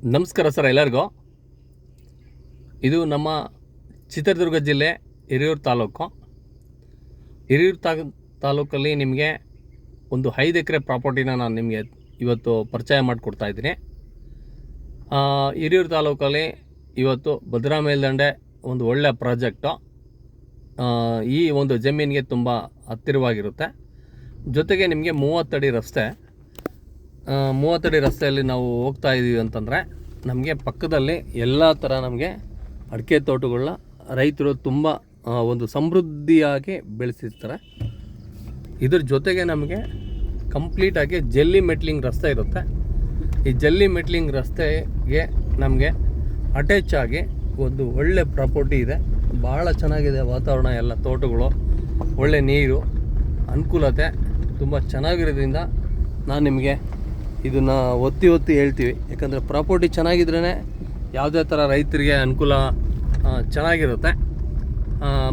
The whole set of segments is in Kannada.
ನಮಸ್ಕಾರ ಸರ್ ಎಲ್ಲರಿಗೂ. ಇದು ನಮ್ಮ ಚಿತ್ರದುರ್ಗ ಜಿಲ್ಲೆ ಹಿರಿಯೂರು ತಾಲೂಕು. ಹಿರಿಯೂರು ತಾಲೂಕಲ್ಲಿ ನಿಮಗೆ ಒಂದು 5 ಎಕರೆ ಪ್ರಾಪರ್ಟಿನ ನಾನು ನಿಮಗೆ ಇವತ್ತು ಪರಿಚಯ ಮಾಡಿಕೊಡ್ತಾ ಇದ್ದೀನಿ. ಹಿರಿಯೂರು ತಾಲೂಕಲ್ಲಿ ಇವತ್ತು ಭದ್ರಾ ಮೇಲ್ದಂಡೆ ಒಂದು ಒಳ್ಳೆಯ ಪ್ರಾಜೆಕ್ಟು. ಈ ಒಂದು ಜಮೀನಿಗೆ ತುಂಬ ಹತ್ತಿರವಾಗಿರುತ್ತೆ. ಜೊತೆಗೆ ನಿಮಗೆ 30 ಅಡಿ ರಸ್ತೆ. 30 ಅಡಿ ರಸ್ತೆಯಲ್ಲಿ ನಾವು ಹೋಗ್ತಾ ಇದ್ದೀವಿ ಅಂತಂದರೆ ನಮಗೆ ಪಕ್ಕದಲ್ಲಿ ಎಲ್ಲ ಥರ ನಮಗೆ ಅಡಿಕೆ ತೋಟಗಳನ್ನ ರೈತರು ತುಂಬ ಒಂದು ಸಮೃದ್ಧಿಯಾಗಿ ಬೆಳೆಸಿರ್ತಾರೆ. ಇದ್ರ ಜೊತೆಗೆ ನಮಗೆ ಕಂಪ್ಲೀಟಾಗಿ ಜಲ್ಲಿ ಮೆಟ್ಲಿಂಗ್ ರಸ್ತೆ ಇರುತ್ತೆ. ಈ ಜಲ್ಲಿ ಮೆಟ್ಲಿಂಗ್ ರಸ್ತೆಗೆ ನಮಗೆ ಅಟ್ಯಾಚ್ ಆಗಿ ಒಂದು ಒಳ್ಳೆ ಪ್ರಾಪರ್ಟಿ ಇದೆ. ಭಾಳ ಚೆನ್ನಾಗಿದೆ ವಾತಾವರಣ, ಎಲ್ಲ ತೋಟಗಳು, ಒಳ್ಳೆ ನೀರು, ಅನುಕೂಲತೆ ತುಂಬ ಚೆನ್ನಾಗಿರೋದ್ರಿಂದ ನಾನು ನಿಮಗೆ ಇದನ್ನು ಒತ್ತಿ ಹೇಳ್ತೀವಿ. ಯಾಕಂದರೆ ಪ್ರಾಪರ್ಟಿ ಚೆನ್ನಾಗಿದ್ರೇ ಯಾವುದೇ ಥರ ರೈತರಿಗೆ ಅನುಕೂಲ ಚೆನ್ನಾಗಿರುತ್ತೆ.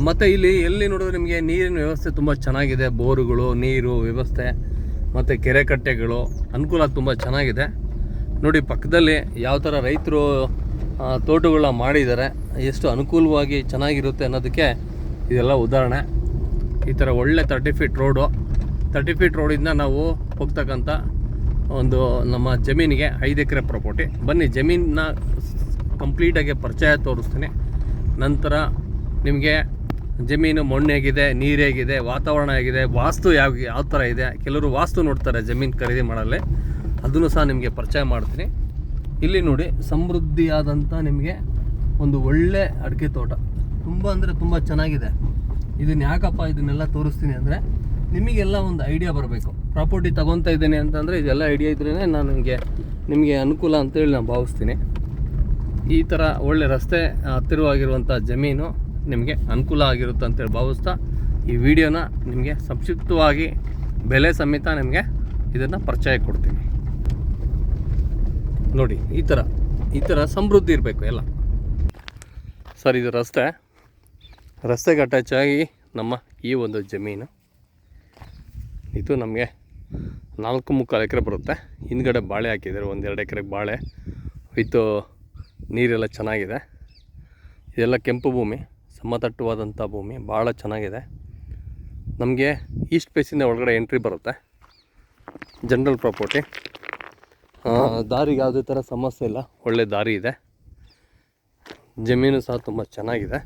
ಮತ್ತು ಇಲ್ಲಿ ಎಲ್ಲಿ ನೋಡಿದ್ರೆ ನಿಮಗೆ ನೀರಿನ ವ್ಯವಸ್ಥೆ ತುಂಬ ಚೆನ್ನಾಗಿದೆ. ಬೋರುಗಳು, ನೀರು ವ್ಯವಸ್ಥೆ ಮತ್ತು ಕೆರೆ ಕಟ್ಟೆಗಳು ಅನುಕೂಲ ತುಂಬ ಚೆನ್ನಾಗಿದೆ. ನೋಡಿ ಪಕ್ಕದಲ್ಲಿ ಯಾವ ಥರ ರೈತರು ತೋಟಗಳನ್ನ ಮಾಡಿದ್ದಾರೆ, ಎಷ್ಟು ಅನುಕೂಲವಾಗಿ ಚೆನ್ನಾಗಿರುತ್ತೆ ಅನ್ನೋದಕ್ಕೆ ಇದೆಲ್ಲ ಉದಾಹರಣೆ. ಈ ಥರ ಒಳ್ಳೆ 30 ಫೀಟ್ ರೋಡು. 30 ಫೀಟ್ ರೋಡಿಂದ ನಾವು ಹೋಗ್ತಕ್ಕಂಥ ಒಂದು ನಮ್ಮ ಜಮೀನಿಗೆ 5 ಎಕರೆ ಪ್ರಾಪರ್ಟಿ. ಬನ್ನಿ ಜಮೀನನ್ನ ಕಂಪ್ಲೀಟಾಗಿ ಪರಿಚಯ ತೋರಿಸ್ತೀನಿ. ನಂತರ ನಿಮಗೆ ಜಮೀನು ಮಣ್ಣು ಹೇಗಿದೆ, ನೀರು ಹೇಗಿದೆ, ವಾತಾವರಣ ಹೇಗಿದೆ, ವಾಸ್ತು ಯಾವ ಥರ ಇದೆ. ಕೆಲವರು ವಾಸ್ತು ನೋಡ್ತಾರೆ ಜಮೀನು ಖರೀದಿ ಮಾಡಲ್ಲಿ, ಅದನ್ನು ಸಹ ನಿಮಗೆ ಪರಿಚಯ ಮಾಡ್ತೀನಿ. ಇಲ್ಲಿ ನೋಡಿ ಸಮೃದ್ಧಿಯಾದಂಥ ನಿಮಗೆ ಒಂದು ಒಳ್ಳೆ ಅಡಿಕೆ ತೋಟ, ತುಂಬ ಅಂದರೆ ತುಂಬ ಚೆನ್ನಾಗಿದೆ. ಇದನ್ನು ಯಾಕಪ್ಪ ಇದನ್ನೆಲ್ಲ ತೋರಿಸ್ತೀನಿ ಅಂದರೆ ನಿಮಗೆಲ್ಲ ಒಂದು ಐಡಿಯಾ ಬರಬೇಕು. ಪ್ರಾಪರ್ಟಿ ತೊಗೊತಾ ಇದ್ದೇನೆ ಅಂತಂದರೆ ಇದೆಲ್ಲ ಐಡಿಯಾ ಇದ್ರೇ ನಾನು ನಿಮಗೆ ಅನುಕೂಲ ಅಂತೇಳಿ ನಾನು ಭಾವಿಸ್ತೀನಿ. ಈ ಥರ ಒಳ್ಳೆ ರಸ್ತೆ ಹತ್ತಿರವಾಗಿರುವಂಥ ಜಮೀನು ನಿಮಗೆ ಅನುಕೂಲ ಆಗಿರುತ್ತೆ ಅಂತೇಳಿ ಭಾವಿಸ್ತಾ ಈ ವಿಡಿಯೋನ ನಿಮಗೆ ಸಂಕ್ಷಿಪ್ತವಾಗಿ ಬೆಲೆ ಸಮೇತ ನಿಮಗೆ ಇದನ್ನು ಪರಿಚಯ ಕೊಡ್ತೀನಿ. ನೋಡಿ ಈ ಥರ ಸಮೃದ್ಧಿ ಇರಬೇಕು ಎಲ್ಲ. ಸರ್ ಇದು ರಸ್ತೆಗೆ ಅಟ್ಯಾಚ್ ಆಗಿ ನಮ್ಮ ಈ ಒಂದು ಜಮೀನು. ಇದು ನಮಗೆ 4.25 ಎಕರೆ ಬರುತ್ತೆ. ಹಿಂದ್ಗಡೆ ಬಾಳೆ ಹಾಕಿದ್ದಾರೆ, 1-2 ಎಕರೆಗೆ ಬಾಳೆ ವಿತ್ತು ನೀರೆಲ್ಲ ಚೆನ್ನಾಗಿದೆ. ಇದೆಲ್ಲ ಕೆಂಪು ಭೂಮಿ, ಸಮತಟ್ಟವಾದಂಥ ಭೂಮಿ, ಭಾಳ ಚೆನ್ನಾಗಿದೆ. ನಮಗೆ ಈಸ್ಟ್ ಫೇಸಿಂದ ಒಳಗಡೆ ಎಂಟ್ರಿ ಬರುತ್ತೆ. General property. ದಾರಿಗೆ ಯಾವುದೇ ಥರ ಸಮಸ್ಯೆ ಇಲ್ಲ, ಒಳ್ಳೆ ದಾರಿ ಇದೆ. ಜಮೀನು ಸಹ ತುಂಬ ಚೆನ್ನಾಗಿದೆ.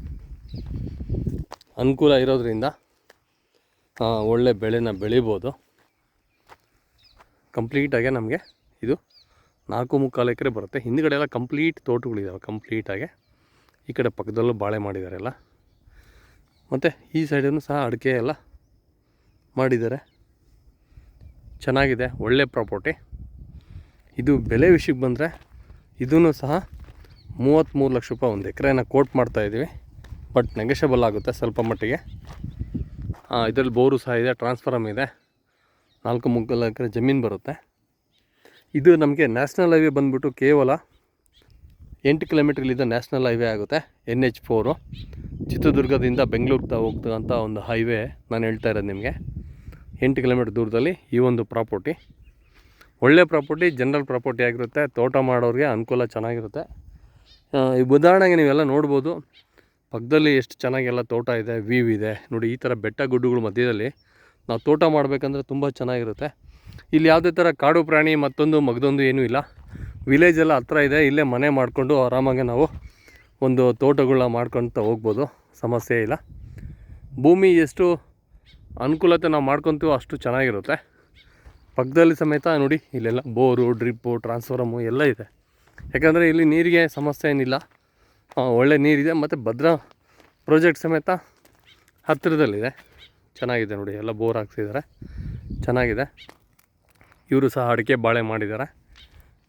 ಅನುಕೂಲ ಇರೋದ್ರಿಂದ ಒಳ್ಳೆ ಬೆಳೆನ ಬೆಳಿಬೋದು. ಕಂಪ್ಲೀಟಾಗಿ ನಮಗೆ ಇದು 4.25 ಎಕರೆ ಬರುತ್ತೆ. ಹಿಂದ್ಗಡೆ ಎಲ್ಲ ಕಂಪ್ಲೀಟ್ ತೋಟಗಳಿದ್ದಾವೆ ಕಂಪ್ಲೀಟಾಗಿ. ಈ ಕಡೆ ಪಕ್ಕದಲ್ಲೂ ಬಾಳೆ ಮಾಡಿದ್ದಾರೆ ಎಲ್ಲ, ಮತ್ತು ಈ ಸೈಡನ್ನು ಸಹ ಅಡಿಕೆ ಎಲ್ಲ ಮಾಡಿದ್ದಾರೆ. ಚೆನ್ನಾಗಿದೆ, ಒಳ್ಳೆ ಪ್ರಾಪರ್ಟಿ. ಇದು ಬೆಲೆ ವಿಷಯಕ್ಕೆ ಬಂದರೆ ಇದೂ ಸಹ 33 ಲಕ್ಷ ರೂಪಾಯಿ ಒಂದು ಎಕರೆನ ಕೋಟ್ ಮಾಡ್ತಾಯಿದ್ದೀವಿ. ಬಟ್ ನೆಗೋಷಿಯಬಲ್ ಆಗುತ್ತೆ ಸ್ವಲ್ಪ ಮಟ್ಟಿಗೆ. ಇದರಲ್ಲಿ ಬೋರು ಸಹ ಇದೆ, ಟ್ರಾನ್ಸ್ಫಾರಮ್ ಇದೆ. 4.25 ಎಕರೆ ಜಮೀನು ಬರುತ್ತೆ. ಇದು ನಮಗೆ ನ್ಯಾಷನಲ್ ಹೈವೇ ಬಂದುಬಿಟ್ಟು ಕೇವಲ 8 ಕಿಲೋಮೀಟ್ರ್ಗಳಿಂದ ನ್ಯಾಷನಲ್ ಹೈವೇ ಆಗುತ್ತೆ. NH4 ಚಿತ್ರದುರ್ಗದಿಂದ ಬೆಂಗಳೂರಿಗೆ ಹೋಗ್ತಕ್ಕಂಥ ಒಂದು ಹೈವೇ ನಾನು ಹೇಳ್ತಾ ಇರೋದು ನಿಮಗೆ. 8 ಕಿಲೋಮೀಟ್ರ್ ದೂರದಲ್ಲಿ ಈ ಒಂದು ಪ್ರಾಪರ್ಟಿ. ಒಳ್ಳೆ ಪ್ರಾಪರ್ಟಿ, ಜನರಲ್ ಪ್ರಾಪರ್ಟಿ ಆಗಿರುತ್ತೆ. ತೋಟ ಮಾಡೋರಿಗೆ ಅನುಕೂಲ ಚೆನ್ನಾಗಿರುತ್ತೆ. ಈ ಉದಾಹರಣೆಗೆ ನೀವೆಲ್ಲ ನೋಡ್ಬೋದು, ಪಕ್ಕದಲ್ಲಿ ಎಷ್ಟು ಚೆನ್ನಾಗೆಲ್ಲ ತೋಟ ಇದೆ, ವ್ಯೂ ಇದೆ. ನೋಡಿ ಈ ಥರ ಬೆಟ್ಟ ಗುಡ್ಡಗಳ ಮಧ್ಯದಲ್ಲಿ ನಾವು ತೋಟ ಮಾಡಬೇಕಂದ್ರೆ ತುಂಬ ಚೆನ್ನಾಗಿರುತ್ತೆ. ಇಲ್ಲಿ ಯಾವುದೇ ಥರ ಕಾಡು ಪ್ರಾಣಿ ಮಗದೊಂದು ಏನೂ ಇಲ್ಲ. ವಿಲೇಜೆಲ್ಲ ಹತ್ರ ಇದೆ. ಇಲ್ಲೇ ಮನೆ ಮಾಡಿಕೊಂಡು ಆರಾಮಾಗಿ ನಾವು ಒಂದು ತೋಟಗಳನ್ನ ಮಾಡ್ಕೊತ ಹೋಗ್ಬೋದು, ಸಮಸ್ಯೆ ಇಲ್ಲ. ಭೂಮಿ ಎಷ್ಟು ಅನುಕೂಲತೆ ನಾವು ಮಾಡ್ಕೊತೀವೋ ಅಷ್ಟು ಚೆನ್ನಾಗಿರುತ್ತೆ. ಪಕ್ಕದಲ್ಲಿ ಸಮೇತ ನೋಡಿ ಇಲ್ಲೆಲ್ಲ ಬೋರು, ಡ್ರಿಪ್ಪು, ಟ್ರಾನ್ಸ್ಫಾರಮು ಎಲ್ಲ ಇದೆ. ಯಾಕಂದರೆ ಇಲ್ಲಿ ನೀರಿಗೆ ಸಮಸ್ಯೆ ಏನಿಲ್ಲ, ಒಳ್ಳೆ ನೀರಿದೆ. ಮತ್ತು ಭದ್ರಾ ಪ್ರಾಜೆಕ್ಟ್ ಸಮೇತ ಹತ್ತಿರದಲ್ಲಿದೆ. ಚೆನ್ನಾಗಿದೆ ನೋಡಿ, ಎಲ್ಲ ಬೋರ್ ಹಾಕ್ಸಿದ್ದಾರೆ, ಚೆನ್ನಾಗಿದೆ. ಇವರು ಸಹ ಅಡಿಕೆ ಬಾಳೆ ಮಾಡಿದ್ದಾರೆ.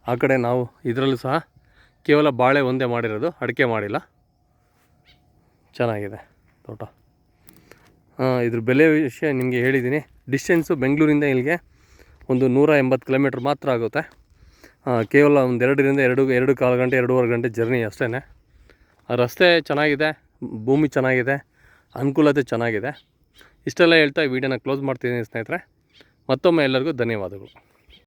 ಆ ಕಡೆ ನಾವು ಇದರಲ್ಲೂ ಸಹ ಕೇವಲ ಬಾಳೆ ಒಂದೇ ಮಾಡಿರೋದು, ಅಡಿಕೆ ಮಾಡಿಲ್ಲ. ಚೆನ್ನಾಗಿದೆ ತೋಟ. ಇದ್ರ ಬೆಲೆ ವಿಷಯ ನಿಮಗೆ ಹೇಳಿದ್ದೀನಿ. ಡಿಸ್ಟೆನ್ಸು ಬೆಂಗಳೂರಿಂದ ಇಲ್ಲಿಗೆ ಒಂದು 180 ಕಿಲೋಮೀಟ್ರ್ ಮಾತ್ರ ಆಗುತ್ತೆ. ಕೇವಲ ಒಂದು 2.5 ಗಂಟೆ 2.5 ಗಂಟೆ ಜರ್ನಿ ಅಷ್ಟೇ. ರಸ್ತೆ ಚೆನ್ನಾಗಿದೆ, ಭೂಮಿ ಚೆನ್ನಾಗಿದೆ, ಅನುಕೂಲತೆ ಚೆನ್ನಾಗಿದೆ. ಇಷ್ಟೆಲ್ಲ ಹೇಳ್ತಾ ಈ ವಿಡಿಯೋನ ಕ್ಲೋಸ್ ಮಾಡ್ತಿದ್ದೀನಿ ಸ್ನೇಹಿತರೆ. ಮತ್ತೊಮ್ಮೆ ಎಲ್ಲರಿಗೂ ಧನ್ಯವಾದಗಳು.